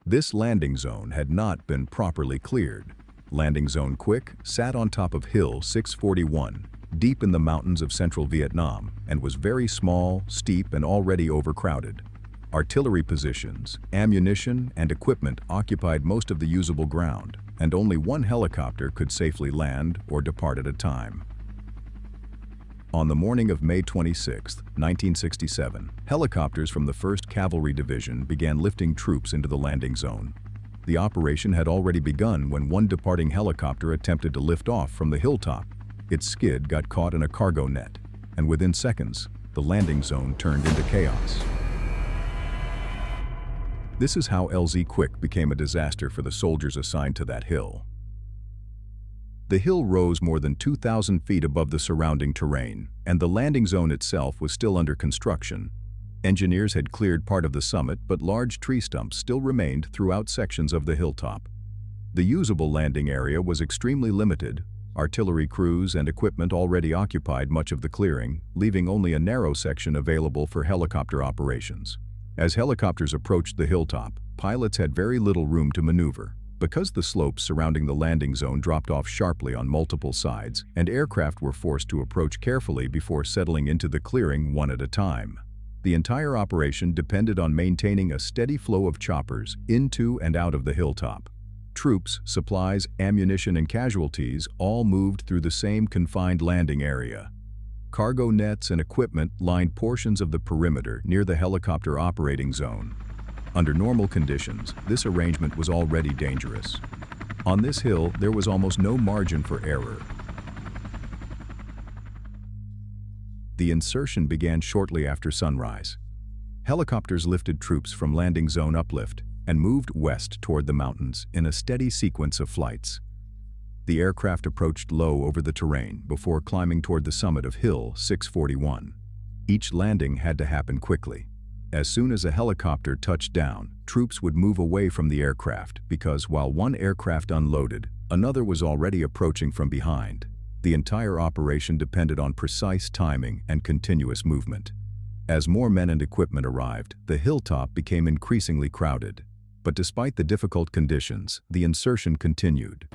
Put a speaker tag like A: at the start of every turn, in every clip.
A: This landing zone had not been properly cleared. Landing Zone Quick sat on top of Hill 641, deep in the mountains of central Vietnam, and was very small, steep, and already overcrowded. Artillery positions, ammunition, and equipment occupied most of the usable ground, and only one helicopter could safely land or depart at a time. On the morning of May 26, 1967, helicopters from the 1st Cavalry Division began lifting troops into the landing zone. The operation had already begun when one departing helicopter attempted to lift off from the hilltop. Its skid got caught in a cargo net, and within seconds, the landing zone turned into chaos. This is how LZ Quick became a disaster for the soldiers assigned to that hill. The hill rose more than 2,000 feet above the surrounding terrain, and the landing zone itself was still under construction. Engineers had cleared part of the summit, but large tree stumps still remained throughout sections of the hilltop. The usable landing area was extremely limited. Artillery crews and equipment already occupied much of the clearing, leaving only a narrow section available for helicopter operations. As helicopters approached the hilltop, pilots had very little room to maneuver. Because the slopes surrounding the landing zone dropped off sharply on multiple sides, and aircraft were forced to approach carefully before settling into the clearing one at a time. The entire operation depended on maintaining a steady flow of choppers into and out of the hilltop. Troops, supplies, ammunition, and casualties all moved through the same confined landing area. Cargo nets and equipment lined portions of the perimeter near the helicopter operating zone. Under normal conditions, this arrangement was already dangerous. On this hill, there was almost no margin for error. The insertion began shortly after sunrise. Helicopters lifted troops from landing zone uplift and moved west toward the mountains in a steady sequence of flights. The aircraft approached low over the terrain before climbing toward the summit of Hill 641. Each landing had to happen quickly. As soon as a helicopter touched down, troops would move away from the aircraft because while one aircraft unloaded, another was already approaching from behind. The entire operation depended on precise timing and continuous movement. As more men and equipment arrived, the hilltop became increasingly crowded. But despite the difficult conditions, the insertion continued.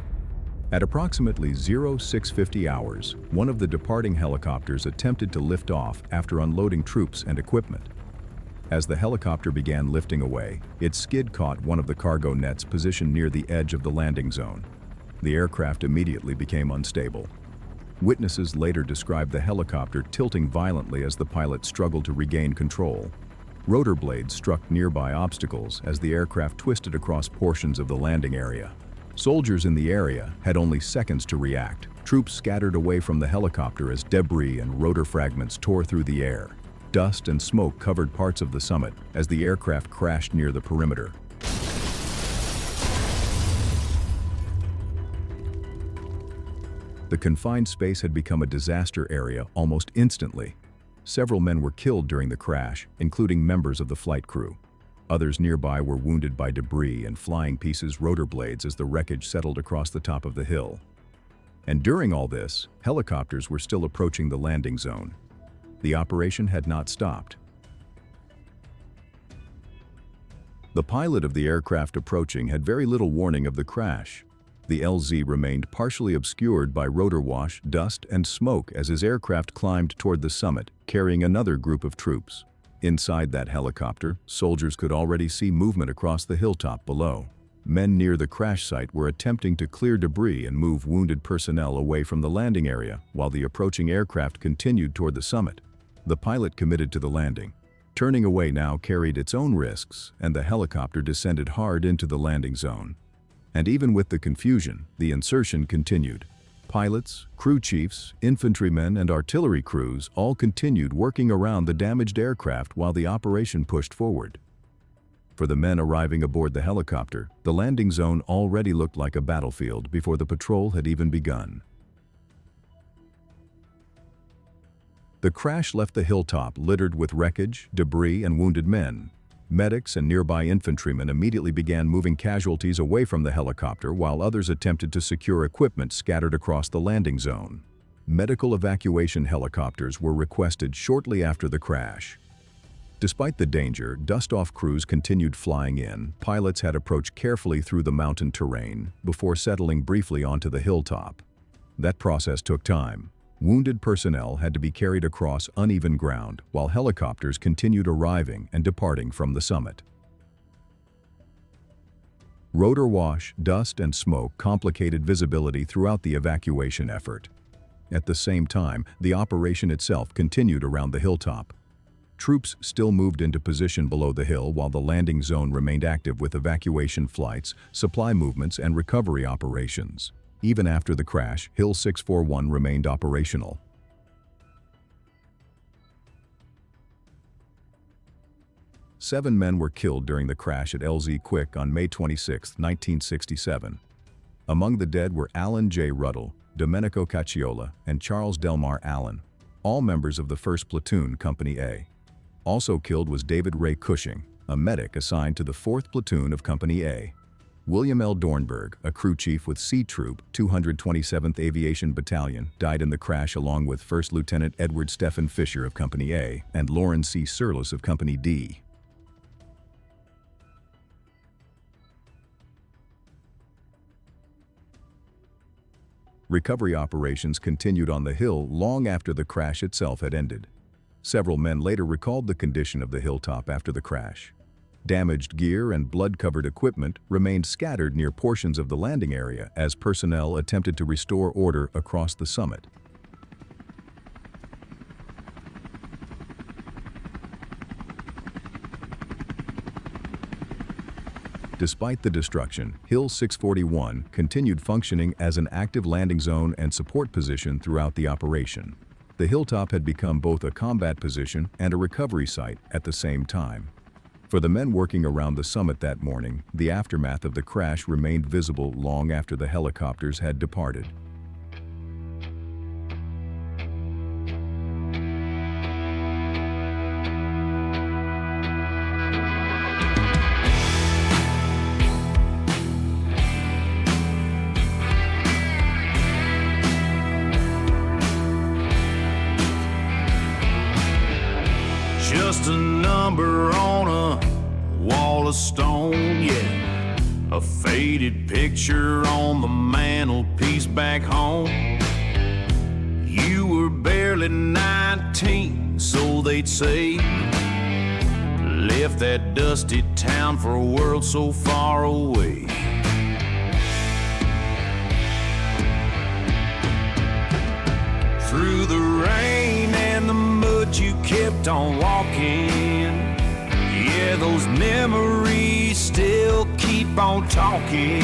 A: At approximately 0650 hours, one of the departing helicopters attempted to lift off after unloading troops and equipment. As the helicopter began lifting away, its skid caught one of the cargo nets positioned near the edge of the landing zone. The aircraft immediately became unstable. Witnesses later described the helicopter tilting violently as the pilot struggled to regain control. Rotor blades struck nearby obstacles as the aircraft twisted across portions of the landing area. Soldiers in the area had only seconds to react. Troops scattered away from the helicopter as debris and rotor fragments tore through the air. Dust and smoke covered parts of the summit as the aircraft crashed near the perimeter. The confined space had become a disaster area almost instantly. Several men were killed during the crash, including members of the flight crew. Others nearby were wounded by debris and flying pieces, rotor blades, as the wreckage settled across the top of the hill. And during all this, helicopters were still approaching the landing zone. The operation had not stopped. The pilot of the aircraft approaching had very little warning of the crash. The LZ remained partially obscured by rotor wash, dust, and smoke as his aircraft climbed toward the summit, carrying another group of troops. Inside that helicopter, soldiers could already see movement across the hilltop below. Men near the crash site were attempting to clear debris and move wounded personnel away from the landing area, while the approaching aircraft continued toward the summit. The pilot committed to the landing. Turning away now carried its own risks, and the helicopter descended hard into the landing zone. And even with the confusion, the insertion continued. Pilots, crew chiefs, infantrymen, and artillery crews all continued working around the damaged aircraft while the operation pushed forward. For the men arriving aboard the helicopter, the landing zone already looked like a battlefield before the patrol had even begun. The crash left the hilltop littered with wreckage, debris, and wounded men. Medics and nearby infantrymen immediately began moving casualties away from the helicopter while others attempted to secure equipment scattered across the landing zone. Medical evacuation helicopters were requested shortly after the crash. Despite the danger, dust-off crews continued flying in. Pilots had approached carefully through the mountain terrain before settling briefly onto the hilltop. That process took time. Wounded personnel had to be carried across uneven ground while helicopters continued arriving and departing from the summit. Rotor wash, dust, and smoke complicated visibility throughout the evacuation effort. At the same time, the operation itself continued around the hilltop. Troops still moved into position below the hill while the landing zone remained active with evacuation flights, supply movements, and recovery operations. Even after the crash, Hill 641 remained operational. Seven men were killed during the crash at LZ Quick on May 26, 1967. Among the dead were Alan J. Ruddle, Domenico Cacciola, and Charles Delmar Allen, all members of the 1st Platoon, Company A. Also killed was David Ray Cushing, a medic assigned to the 4th Platoon of Company A. William L. Dornberg, a crew chief with C Troop, 227th Aviation Battalion, died in the crash along with 1st Lieutenant Edward Stephen Fisher of Company A and Lauren C. Surlis of Company D. Recovery operations continued on the hill long after the crash itself had ended. Several men later recalled the condition of the hilltop after the crash. Damaged gear and blood-covered equipment remained scattered near portions of the landing area as personnel attempted to restore order across the summit. Despite the destruction, Hill 641 continued functioning as an active landing zone and support position throughout the operation. The hilltop had become both a combat position and a recovery site at the same time. For the men working around the summit that morning, the aftermath of the crash remained visible long after the helicopters had departed.
B: Just a number on a wall of stone, yeah. A faded picture on the mantelpiece back home. You were barely 19, so they'd say. Left that dusty town for a world so far away. Through the rain and the mud you kept on walking. Yeah, those memories still keep on talking.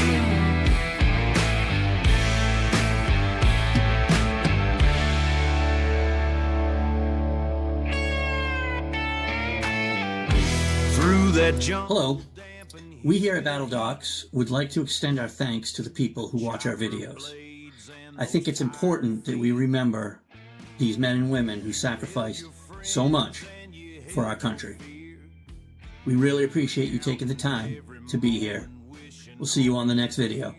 B: Through that jungle.
C: Hello. We here at Battle Docs would like to extend our thanks to the people who watch our videos. I think it's important that we remember these men and women who sacrificed so much for our country. We really appreciate you taking the time to be here. We'll see you on the next video.